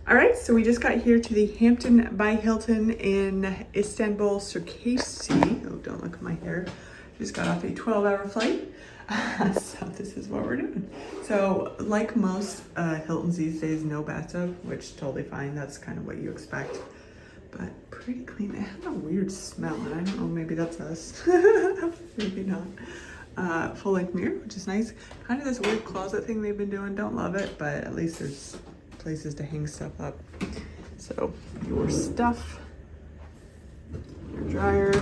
All right, so we just got here to the Hampton by Hilton in Istanbul, Sirkeci. Oh, don't look at my hair. Just got off a 12-hour flight. So this is what we're doing. So like most Hiltons these days, no bathtub, which totally fine. That's kind of what you expect. But pretty clean. It had a weird smell, and I don't know, maybe that's us. Maybe not. Full-length mirror, which is nice. Kind of this weird closet thing they've been doing. Don't love it, but at least there's places to hang stuff up. So your stuff, your dryer,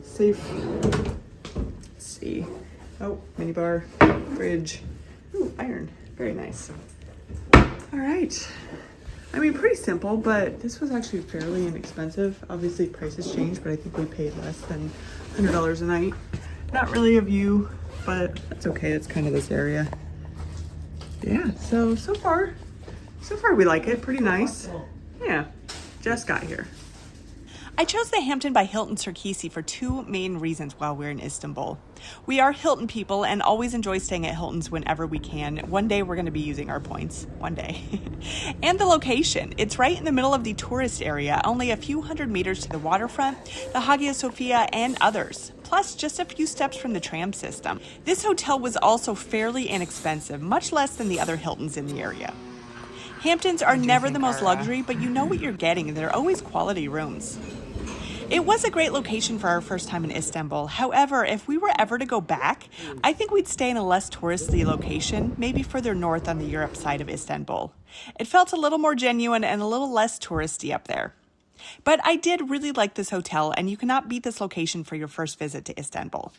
safe. Let's see. Oh, mini bar, fridge. Ooh, iron. Very nice. All right. I mean, pretty simple, but this was actually fairly inexpensive. Obviously, prices change, but I think we paid less than $100 a night. Not really a view, but that's okay. It's kind of this area. Yeah, so far we like it. Pretty nice. Yeah, just got here. I chose the Hampton by Hilton Sirkeci for two main reasons while we're in Istanbul. We are Hilton people and always enjoy staying at Hiltons whenever we can. One day we're going to be using our points. One day. And the location. It's right in the middle of the tourist area, only a few hundred meters to the waterfront, the Hagia Sofia, and others. Plus just a few steps from the tram system. This hotel was also fairly inexpensive, much less than the other Hiltons in the area. Hamptons are never the most luxury, but you know what you're getting, and they're always quality rooms. It was a great location for our first time in Istanbul. However, if we were ever to go back, I think we'd stay in a less touristy location, maybe further north on the Europe side of Istanbul. It felt a little more genuine and a little less touristy up there. But I did really like this hotel, and you cannot beat this location for your first visit to Istanbul.